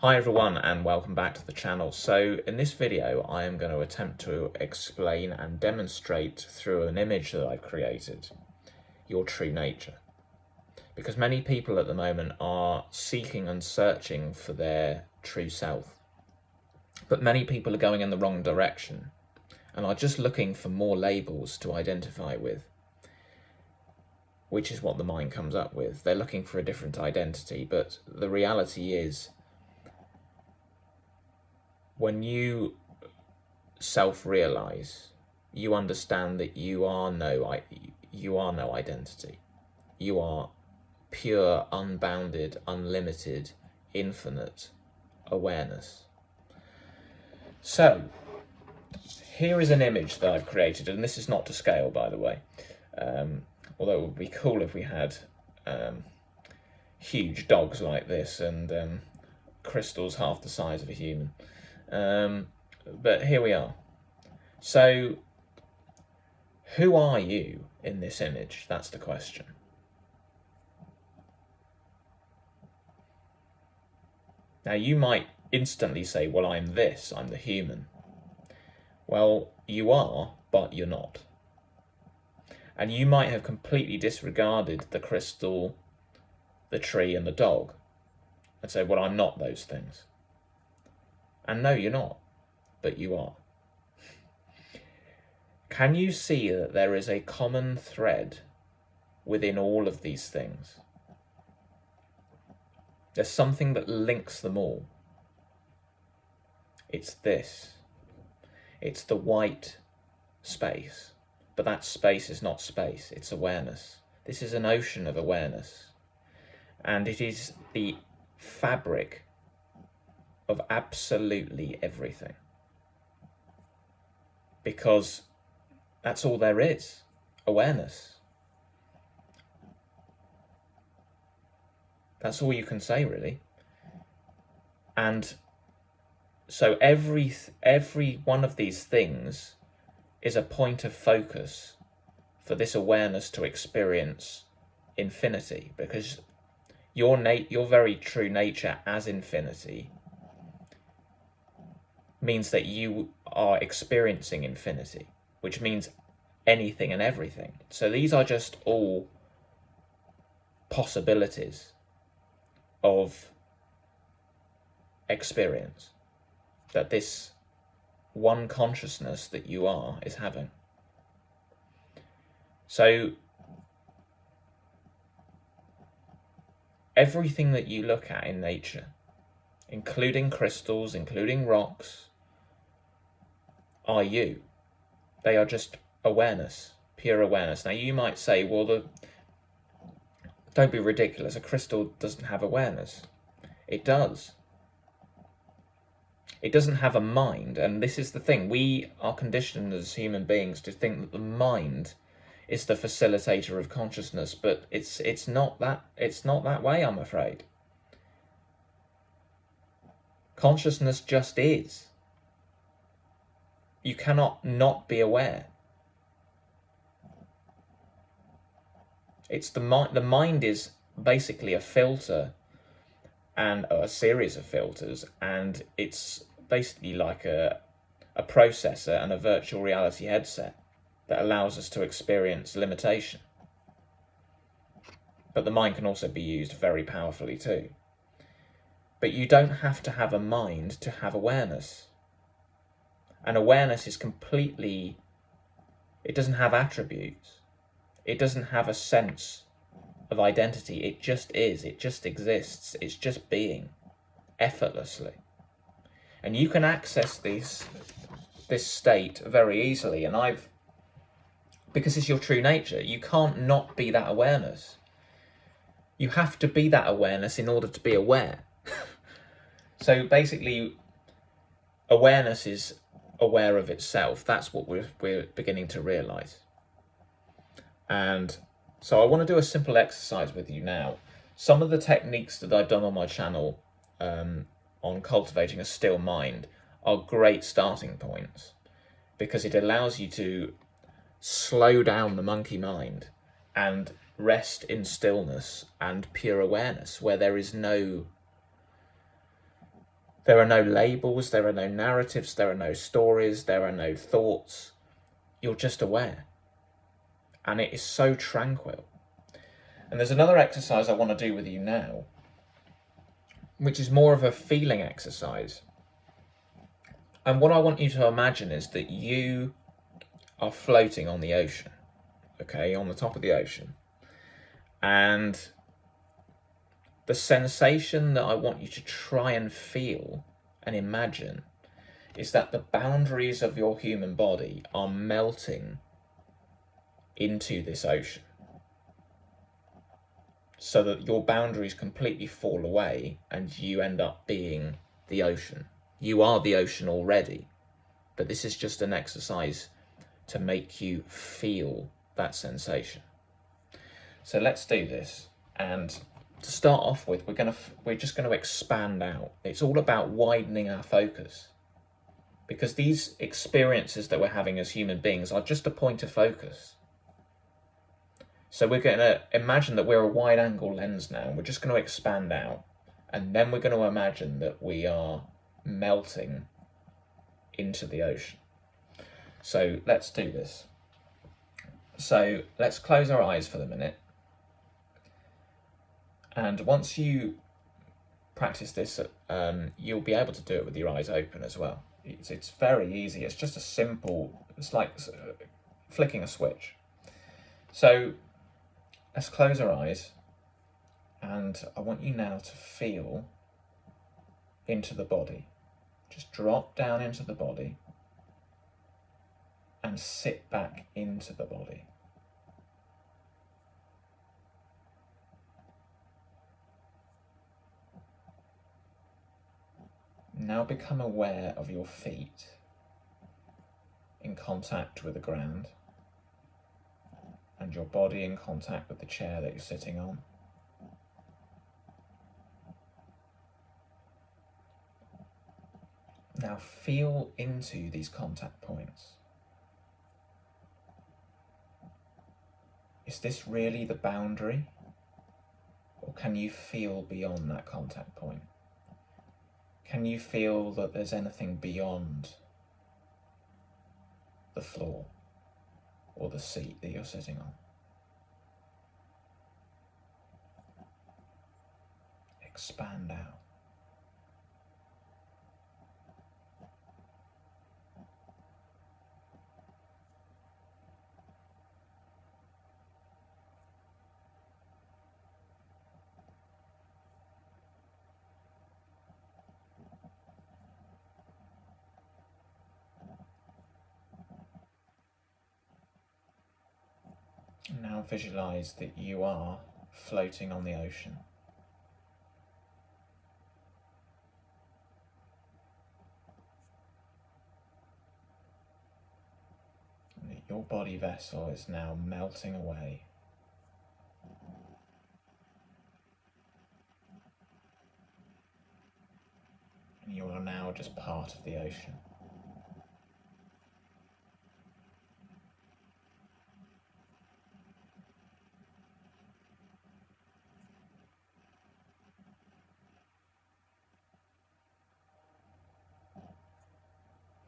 Hi everyone and welcome back to the channel. So in this video I am going to attempt to explain and demonstrate through an image that I've created your true nature. Because many people at the moment are seeking and searching for their true self. But many people are going in the wrong direction and are just looking for more labels to identify with, which is what the mind comes up with. They're looking for a different identity, but the reality is when you self-realize, you understand that you are no identity. You are pure, unbounded, unlimited, infinite awareness. So here is an image that I've created, and this is not to scale, by the way, although it would be cool if we had huge dogs like this and crystals half the size of a human. But here we are. So who are you in this image? That's the question. Now you might instantly say, well, I'm this, I'm the human. Well, you are, but you're not. And you might have completely disregarded the crystal, the tree and the dog and say, well, I'm not those things. And no, you're not, but you are. Can you see that there is a common thread within all of these things? There's something that links them all. It's this. It's the white space. But that space is not space, it's awareness. This is an ocean of awareness. And it is the fabric of absolutely everything. Because that's all there is, awareness. That's all you can say, really. And so every one of these things is a point of focus for this awareness to experience infinity, because your very true nature as infinity means that you are experiencing infinity, which means anything and everything. So these are just all possibilities of experience that this one consciousness that you are is having. So everything that you look at in nature, including crystals, including rocks, are you. They are just awareness, pure awareness. Now you might say, well, don't be ridiculous, a crystal doesn't have awareness. It does. It doesn't have a mind, and this is the thing. We are conditioned as human beings to think that the mind is the facilitator of consciousness, but it's not that way, I'm afraid. Consciousness just is. You cannot not be aware. It's the mind is basically a filter and a series of filters, and it's basically like a processor and a virtual reality headset that allows us to experience limitation. But the mind can also be used very powerfully too. But you don't have to have a mind to have awareness. And awareness is completely, it doesn't have attributes. It doesn't have a sense of identity. It just is. It just exists. It's just being effortlessly. And you can access this state very easily. And because it's your true nature, you can't not be that awareness. You have to be that awareness in order to be aware. So basically, awareness is aware of itself. That's what we're beginning to realize. And so I want to do a simple exercise with you now. Some of the techniques that I've done on my channel on cultivating a still mind are great starting points, because it allows you to slow down the monkey mind and rest in stillness and pure awareness, where there is no There are no labels, there are no narratives, there are no stories, there are no thoughts. You're just aware. And it is so tranquil. And there's another exercise I want to do with you now, which is more of a feeling exercise. And what I want you to imagine is that you are floating on the ocean, okay, on the top of the ocean. And the sensation that I want you to try and feel and imagine is that the boundaries of your human body are melting into this ocean, so that your boundaries completely fall away and you end up being the ocean. You are the ocean already, but this is just an exercise to make you feel that sensation. So let's do this. And to start off with, we're just going to expand out. It's all about widening our focus, because these experiences that we're having as human beings are just a point of focus. So we're going to imagine that we're a wide angle lens now, and we're just going to expand out, and then we're going to imagine that we are melting into the ocean. So let's do this. So let's close our eyes for the minute. And once you practice this, you'll be able to do it with your eyes open as well. It's very easy. It's just a simple, it's like flicking a switch. So let's close our eyes, and I want you now to feel into the body. Just drop down into the body and sit back into the body. Now become aware of your feet in contact with the ground and your body in contact with the chair that you're sitting on. Now feel into these contact points. Is this really the boundary, or can you feel beyond that contact point? Can you feel that there's anything beyond the floor or the seat that you're sitting on? Expand out. Now visualize that you are floating on the ocean. And that your body vessel is now melting away. And you are now just part of the ocean.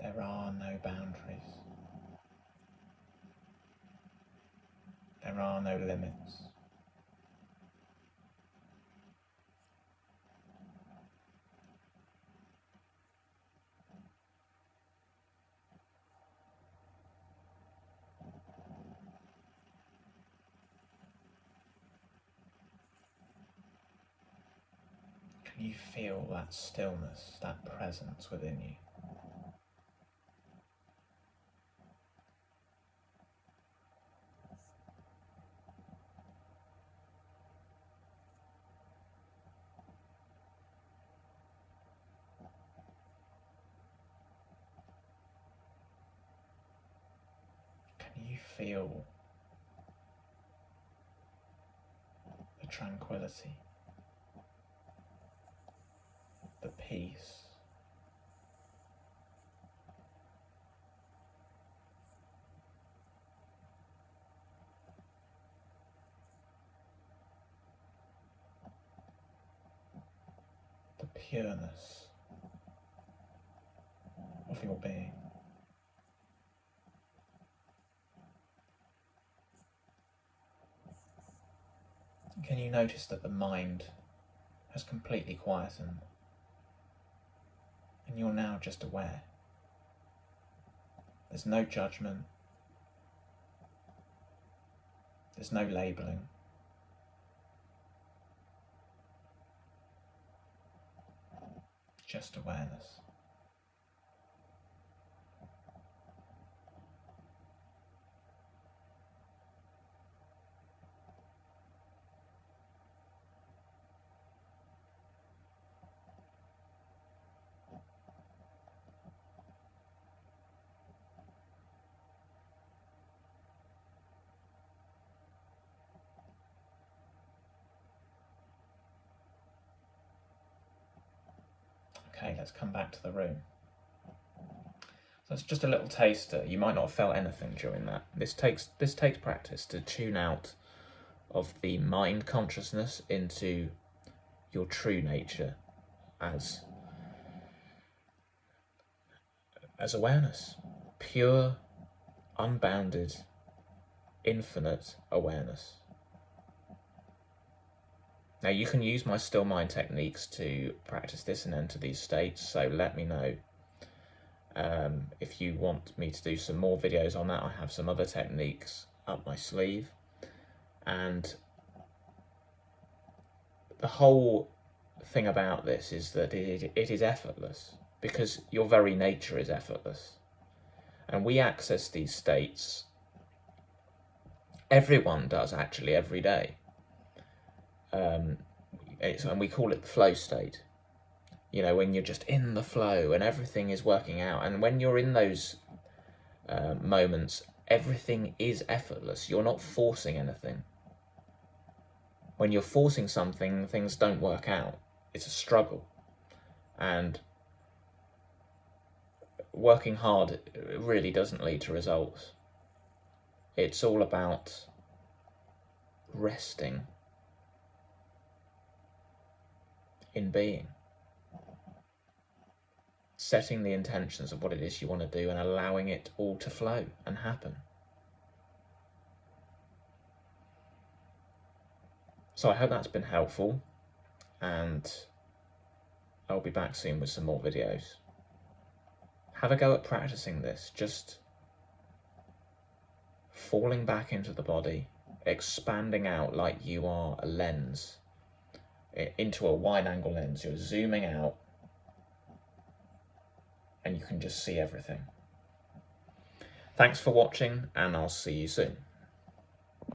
There are no boundaries. There are no limits. Can you feel that stillness, that presence within you? Can you feel the tranquility, the peace? The pureness of your being. Can you notice that the mind has completely quietened and you're now just aware? There's no judgment, there's no labelling. Just awareness. Okay, let's come back to the room. So it's just a little taster. You might not have felt anything during that. This takes practice to tune out of the mind consciousness into your true nature as awareness. Pure, unbounded, infinite awareness. Now you can use my still mind techniques to practice this and enter these states, so let me know. If you want me to do some more videos on that, I have some other techniques up my sleeve. And the whole thing about this is that it is effortless, because your very nature is effortless. And we access these states, everyone does actually every day. And we call it the flow state. You know, when you're just in the flow and everything is working out. And when you're in those moments, everything is effortless. You're not forcing anything. When you're forcing something, things don't work out. It's a struggle. And working hard really doesn't lead to results. It's all about resting in being. Setting the intentions of what it is you want to do and allowing it all to flow and happen. So I hope that's been helpful, and I'll be back soon with some more videos. Have a go at practicing this, just falling back into the body, expanding out like you are a lens, into a wide angle lens. You're zooming out and you can just see everything. Thanks for watching, and I'll see you soon.